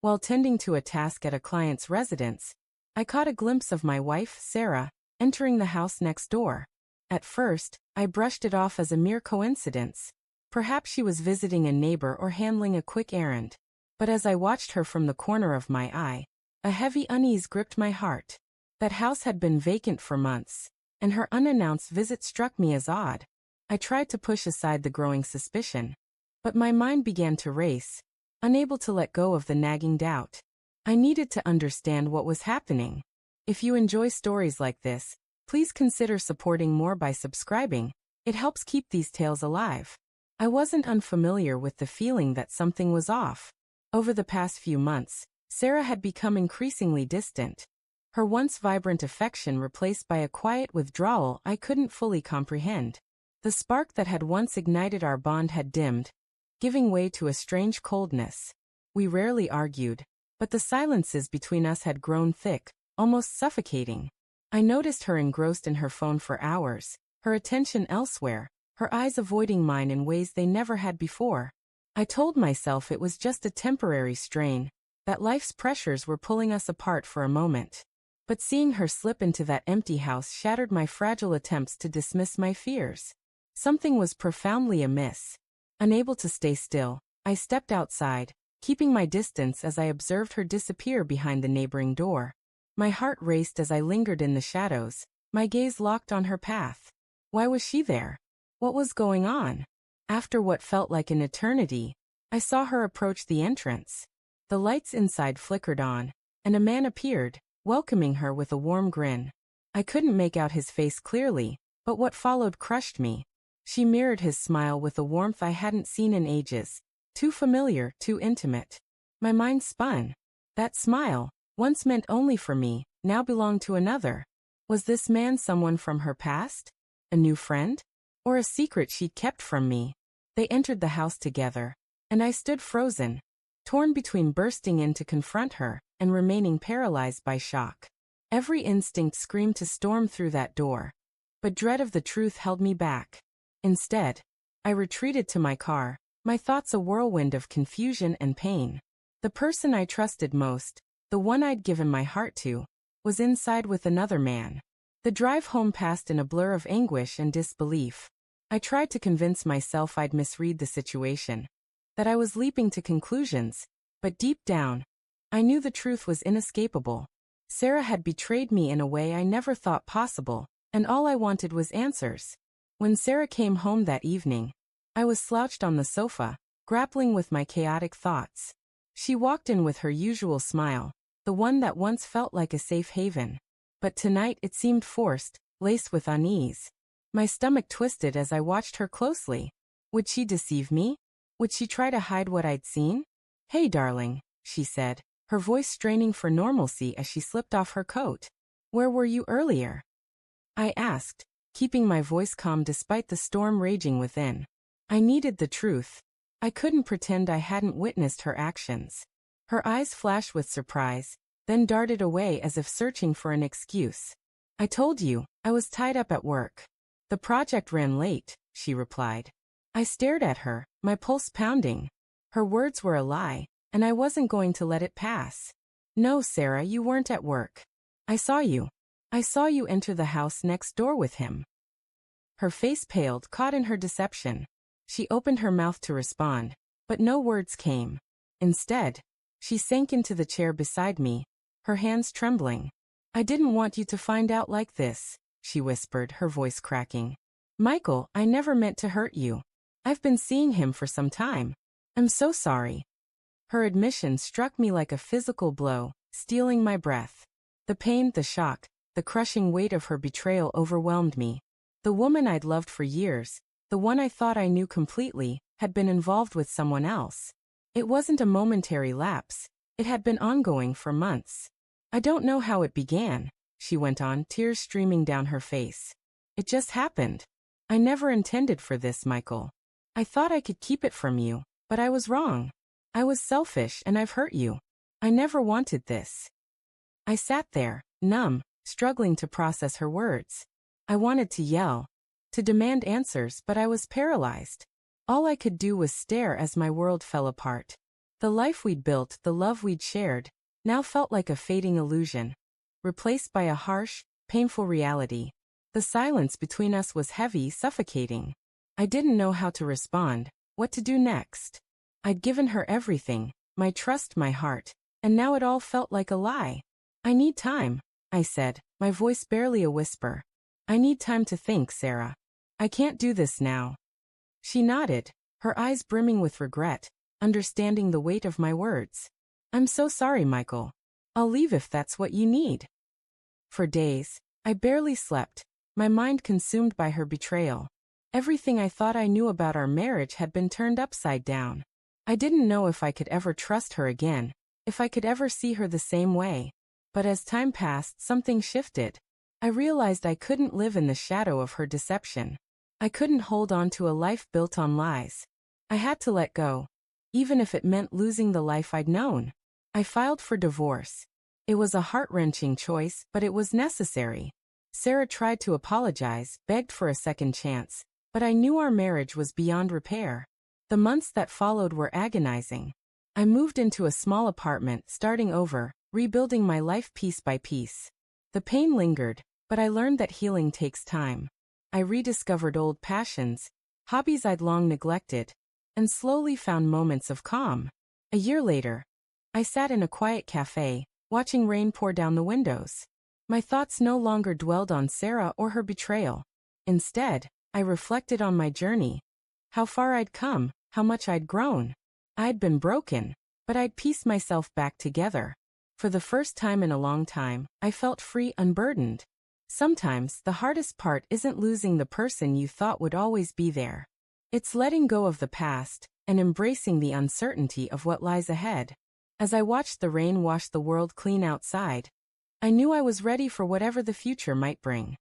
While tending to a task at a client's residence, I caught a glimpse of my wife, Sarah, entering the house next door. At first, I brushed it off as a mere coincidence. Perhaps she was visiting a neighbor or handling a quick errand. But as I watched her from the corner of my eye, a heavy unease gripped my heart. That house had been vacant for months, and her unannounced visit struck me as odd. I tried to push aside the growing suspicion, but my mind began to race, unable to let go of the nagging doubt. I needed to understand what was happening. If you enjoy stories like this, please consider supporting more by subscribing. It helps keep these tales alive. I wasn't unfamiliar with the feeling that something was off. Over the past few months, Sarah had become increasingly distant. Her once vibrant affection replaced by a quiet withdrawal I couldn't fully comprehend. The spark that had once ignited our bond had dimmed, giving way to a strange coldness. We rarely argued, but the silences between us had grown thick, almost suffocating. I noticed her engrossed in her phone for hours, her attention elsewhere, her eyes avoiding mine in ways they never had before. I told myself it was just a temporary strain, that life's pressures were pulling us apart for a moment. But seeing her slip into that empty house shattered my fragile attempts to dismiss my fears. Something was profoundly amiss. Unable to stay still, I stepped outside, keeping my distance as I observed her disappear behind the neighboring door. My heart raced as I lingered in the shadows, my gaze locked on her path. Why was she there? What was going on? After what felt like an eternity, I saw her approach the entrance. The lights inside flickered on, and a man appeared, welcoming her with a warm grin. I couldn't make out his face clearly, but what followed crushed me. She mirrored his smile with a warmth I hadn't seen in ages, too familiar, too intimate. My mind spun. That smile, once meant only for me, now belonged to another. Was this man someone from her past? A new friend? Or a secret she'd kept from me? They entered the house together, and I stood frozen, torn between bursting in to confront her and remaining paralyzed by shock. Every instinct screamed to storm through that door, but dread of the truth held me back. Instead, I retreated to my car, my thoughts a whirlwind of confusion and pain. The person I trusted most, the one I'd given my heart to, was inside with another man. The drive home passed in a blur of anguish and disbelief. I tried to convince myself I'd misread the situation, that I was leaping to conclusions, but deep down, I knew the truth was inescapable. Sarah had betrayed me in a way I never thought possible, and all I wanted was answers. When Sarah came home that evening, I was slouched on the sofa, grappling with my chaotic thoughts. She walked in with her usual smile, the one that once felt like a safe haven. But tonight it seemed forced, laced with unease. My stomach twisted as I watched her closely. Would she deceive me? Would she try to hide what I'd seen? "Hey, darling," she said, her voice straining for normalcy as she slipped off her coat. "Where were you earlier?" I asked, keeping my voice calm despite the storm raging within. I needed the truth. I couldn't pretend I hadn't witnessed her actions. Her eyes flashed with surprise, then darted away as if searching for an excuse. "I told you, I was tied up at work. The project ran late," she replied. I stared at her, my pulse pounding. Her words were a lie, and I wasn't going to let it pass. "No, Sarah, you weren't at work. I saw you. I saw you enter the house next door with him." Her face paled, caught in her deception. She opened her mouth to respond, but no words came. Instead, she sank into the chair beside me, her hands trembling. "I didn't want you to find out like this," she whispered, her voice cracking. "Michael, I never meant to hurt you. I've been seeing him for some time. I'm so sorry." Her admission struck me like a physical blow, stealing my breath. The pain, the shock, the crushing weight of her betrayal overwhelmed me. The woman I'd loved for years, the one I thought I knew completely, had been involved with someone else. It wasn't a momentary lapse. It had been ongoing for months. "I don't know how it began," she went on, tears streaming down her face. "It just happened. I never intended for this, Michael. I thought I could keep it from you, but I was wrong. I was selfish and I've hurt you. I never wanted this." I sat there, numb, struggling to process her words. I wanted to yell, to demand answers, but I was paralyzed. All I could do was stare as my world fell apart. The life we'd built, the love we'd shared, now felt like a fading illusion, replaced by a harsh, painful reality. The silence between us was heavy, suffocating. I didn't know how to respond, what to do next. I'd given her everything, my trust, my heart, and now it all felt like a lie. I need time, I said, my voice barely a whisper. I need time to think, Sarah. I can't do this now. She nodded, her eyes brimming with regret, understanding the weight of my words. I'm so sorry, Michael. I'll leave if that's what you need. For days, I barely slept, my mind consumed by her betrayal. Everything I thought I knew about our marriage had been turned upside down. I didn't know if I could ever trust her again, if I could ever see her the same way. But as time passed, something shifted. I realized I couldn't live in the shadow of her deception. I couldn't hold on to a life built on lies. I had to let go, even if it meant losing the life I'd known. I filed for divorce. It was a heart-wrenching choice, but it was necessary. Sarah tried to apologize, begged for a second chance, but I knew our marriage was beyond repair. The months that followed were agonizing. I moved into a small apartment, starting over, rebuilding my life piece by piece. The pain lingered, but I learned that healing takes time. I rediscovered old passions, hobbies I'd long neglected, and slowly found moments of calm. A year later, I sat in a quiet cafe, watching rain pour down the windows. My thoughts no longer dwelled on Sarah or her betrayal. Instead, I reflected on my journey. How far I'd come, how much I'd grown. I'd been broken, but I'd pieced myself back together. For the first time in a long time, I felt free, unburdened. Sometimes, the hardest part isn't losing the person you thought would always be there. It's letting go of the past and embracing the uncertainty of what lies ahead. As I watched the rain wash the world clean outside, I knew I was ready for whatever the future might bring.